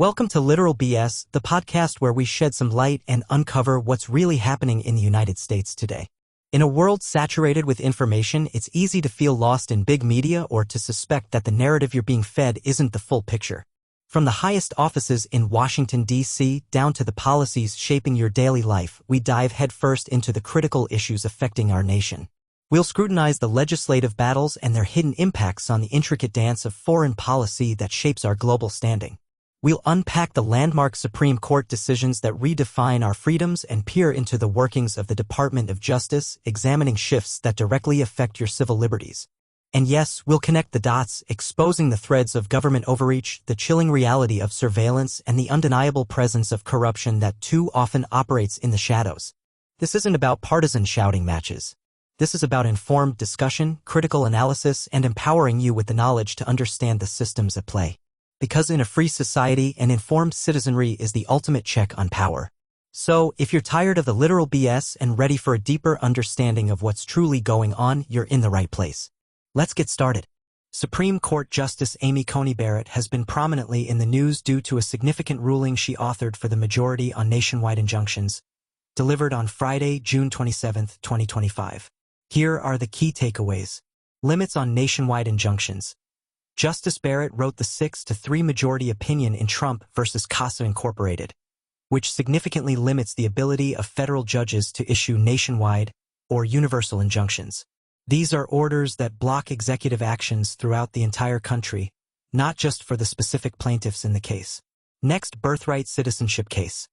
Welcome to Literal BS, the podcast where we shed some light and uncover what's really happening in the United States today. In a world saturated with information, it's easy to feel lost in big media or to suspect that the narrative you're being fed isn't the full picture. From the highest offices in Washington, D.C., down to the policies shaping your daily life, we dive headfirst into the critical issues affecting our nation. We'll scrutinize the legislative battles and their hidden impacts on the intricate dance of foreign policy that shapes our global standing. We'll unpack the landmark Supreme Court decisions that redefine our freedoms and peer into the workings of the Department of Justice, examining shifts that directly affect your civil liberties. And yes, we'll connect the dots, exposing the threads of government overreach, the chilling reality of surveillance, and the undeniable presence of corruption that too often operates in the shadows. This isn't about partisan shouting matches. This is about informed discussion, critical analysis, and empowering you with the knowledge to understand the systems at play. Because in a free society, an informed citizenry is the ultimate check on power. So, if you're tired of the literal BS and ready for a deeper understanding of what's truly going on, you're in the right place. Let's get started. Supreme Court Justice Amy Coney Barrett has been prominently in the news due to a significant ruling she authored for the majority on nationwide injunctions, delivered on Friday, June 27, 2025. Here are the key takeaways. Limits on nationwide injunctions. Justice Barrett wrote the 6-3 majority opinion in Trump v. Casa Incorporated, which significantly limits the ability of federal judges to issue nationwide or universal injunctions. These are orders that block executive actions throughout the entire country, not just for the specific plaintiffs in the case. Next, birthright citizenship case.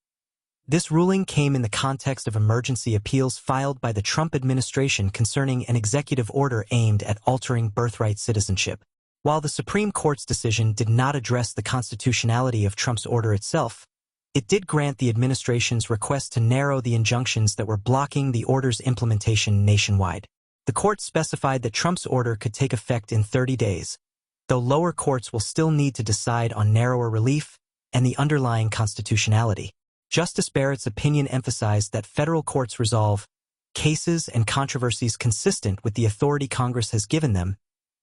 This ruling came in the context of emergency appeals filed by the Trump administration concerning an executive order aimed at altering birthright citizenship. While the Supreme Court's decision did not address the constitutionality of Trump's order itself, it did grant the administration's request to narrow the injunctions that were blocking the order's implementation nationwide. The court specified that Trump's order could take effect in 30 days, though lower courts will still need to decide on narrower relief and the underlying constitutionality. Justice Barrett's opinion emphasized that federal courts resolve cases and controversies consistent with the authority Congress has given them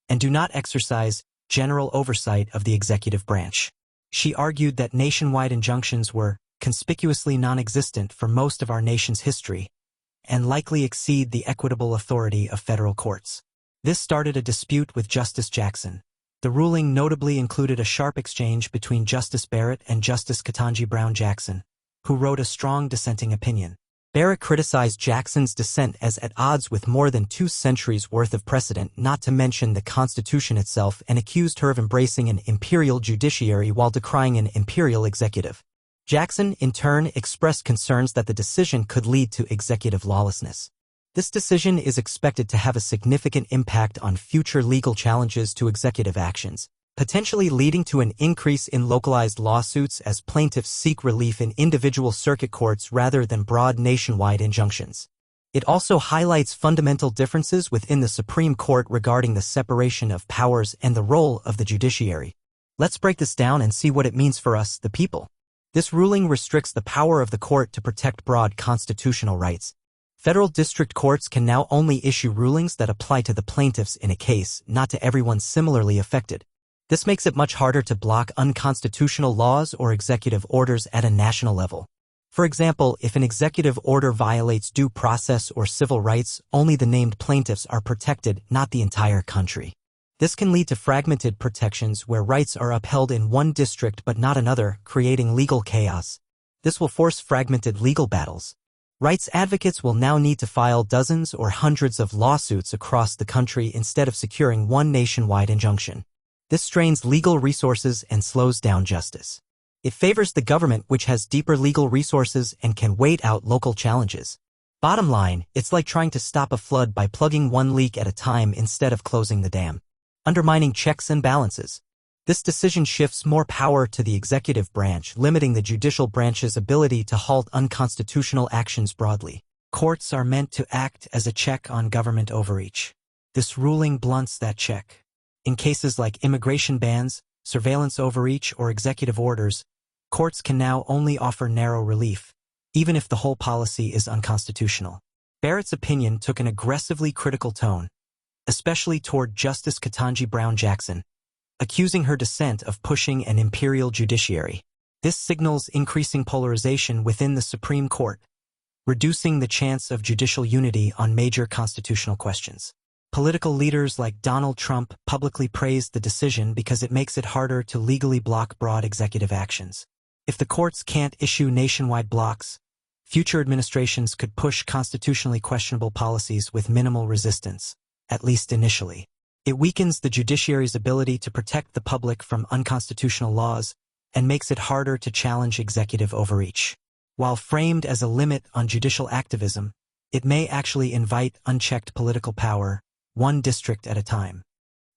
and do not exercise general oversight of the executive branch. She argued that nationwide injunctions were conspicuously non-existent for most of our nation's history and likely exceed the equitable authority of federal courts. This started a dispute with Justice Jackson. The ruling notably included a sharp exchange between Justice Barrett and Justice Ketanji Brown Jackson, who wrote a strong dissenting opinion. Barrett criticized Jackson's dissent as at odds with more than 2 centuries worth of precedent, not to mention the Constitution itself, and accused her of embracing an imperial judiciary while decrying an imperial executive. Jackson, in turn, expressed concerns that the decision could lead to executive lawlessness. This decision is expected to have a significant impact on future legal challenges to executive actions, potentially leading to an increase in localized lawsuits as plaintiffs seek relief in individual circuit courts rather than broad nationwide injunctions. It also highlights fundamental differences within the Supreme Court regarding the separation of powers and the role of the judiciary. Let's break this down and see what it means for us, the people. This ruling restricts the power of the court to protect broad constitutional rights. Federal district courts can now only issue rulings that apply to the plaintiffs in a case, not to everyone similarly affected. This makes it much harder to block unconstitutional laws or executive orders at a national level. For example, if an executive order violates due process or civil rights, only the named plaintiffs are protected, not the entire country. This can lead to fragmented protections where rights are upheld in one district but not another, creating legal chaos. This will force fragmented legal battles. Rights advocates will now need to file dozens or hundreds of lawsuits across the country instead of securing one nationwide injunction. This strains legal resources and slows down justice. It favors the government, which has deeper legal resources and can wait out local challenges. Bottom line, it's like trying to stop a flood by plugging one leak at a time instead of closing the dam, undermining checks and balances. This decision shifts more power to the executive branch, limiting the judicial branch's ability to halt unconstitutional actions broadly. Courts are meant to act as a check on government overreach. This ruling blunts that check. In cases like immigration bans, surveillance overreach, or executive orders, courts can now only offer narrow relief, even if the whole policy is unconstitutional. Barrett's opinion took an aggressively critical tone, especially toward Justice Ketanji Brown Jackson, accusing her dissent of pushing an imperial judiciary. This signals increasing polarization within the Supreme Court, reducing the chance of judicial unity on major constitutional questions. Political leaders like Donald Trump publicly praised the decision because it makes it harder to legally block broad executive actions. If the courts can't issue nationwide blocks, future administrations could push constitutionally questionable policies with minimal resistance, at least initially. It weakens the judiciary's ability to protect the public from unconstitutional laws and makes it harder to challenge executive overreach. While framed as a limit on judicial activism, it may actually invite unchecked political power, one district at a time.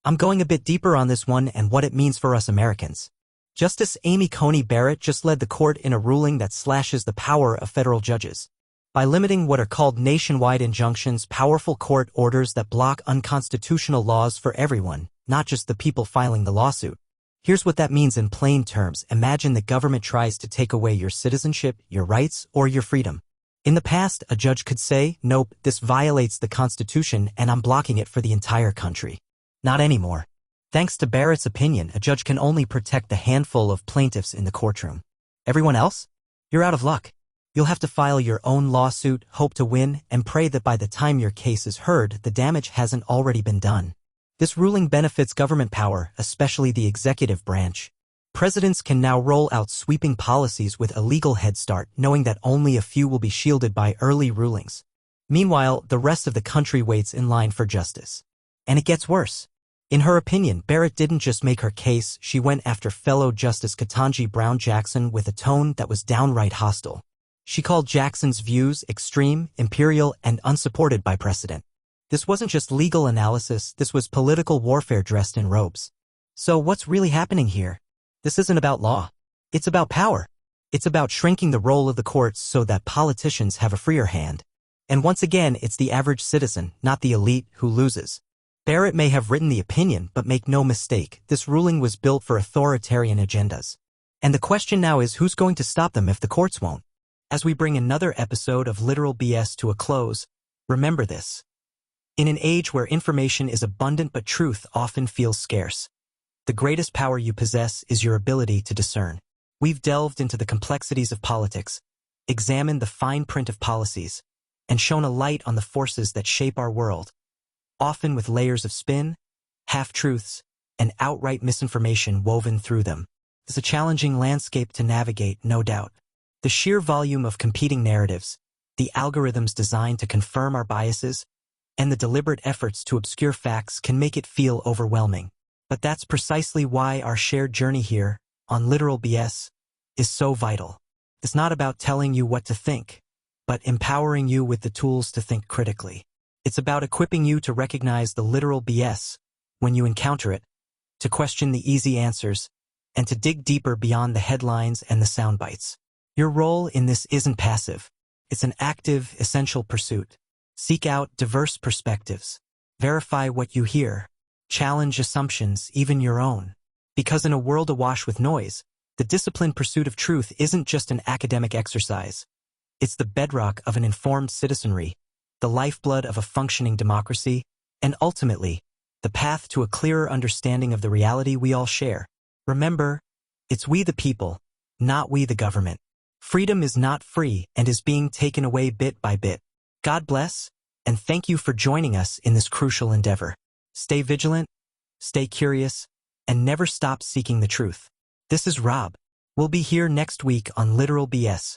I'm going a bit deeper on this one and what it means for us Americans. Justice Amy Coney Barrett just led the court in a ruling that slashes the power of federal judges. By limiting what are called nationwide injunctions, powerful court orders that block unconstitutional laws for everyone, not just the people filing the lawsuit. Here's what that means in plain terms. Imagine the government tries to take away your citizenship, your rights, or your freedom. In the past, a judge could say, "Nope, this violates the Constitution and I'm blocking it for the entire country." Not anymore. Thanks to Barrett's opinion, a judge can only protect the handful of plaintiffs in the courtroom. Everyone else? You're out of luck. You'll have to file your own lawsuit, hope to win, and pray that by the time your case is heard, the damage hasn't already been done. This ruling benefits government power, especially the executive branch. Presidents can now roll out sweeping policies with a legal head start, knowing that only a few will be shielded by early rulings. Meanwhile, the rest of the country waits in line for justice. And it gets worse. In her opinion, Barrett didn't just make her case, she went after fellow Justice Ketanji Brown Jackson with a tone that was downright hostile. She called Jackson's views extreme, imperial, and unsupported by precedent. This wasn't just legal analysis, this was political warfare dressed in robes. So what's really happening here? This isn't about law. It's about power. It's about shrinking the role of the courts so that politicians have a freer hand. And once again, it's the average citizen, not the elite, who loses. Barrett may have written the opinion, but make no mistake, this ruling was built for authoritarian agendas. And the question now is, who's going to stop them if the courts won't? As we bring another episode of Literal BS to a close, remember this. In an age where information is abundant but truth often feels scarce, the greatest power you possess is your ability to discern. We've delved into the complexities of politics, examined the fine print of policies, and shone a light on the forces that shape our world, often with layers of spin, half-truths, and outright misinformation woven through them. It's a challenging landscape to navigate, no doubt. The sheer volume of competing narratives, the algorithms designed to confirm our biases, and the deliberate efforts to obscure facts can make it feel overwhelming. But that's precisely why our shared journey here, on Literal BS, is so vital. It's not about telling you what to think, but empowering you with the tools to think critically. It's about equipping you to recognize the literal BS when you encounter it, to question the easy answers, and to dig deeper beyond the headlines and the sound bites. Your role in this isn't passive. It's an active, essential pursuit. Seek out diverse perspectives. Verify what you hear. Challenge assumptions, even your own. Because in a world awash with noise, the disciplined pursuit of truth isn't just an academic exercise. It's the bedrock of an informed citizenry, the lifeblood of a functioning democracy, and ultimately, the path to a clearer understanding of the reality we all share. Remember, it's we the people, not we the government. Freedom is not free and is being taken away bit by bit. God bless, and thank you for joining us in this crucial endeavor. Stay vigilant, stay curious, and never stop seeking the truth. This is Rob. We'll be here next week on Literal BS.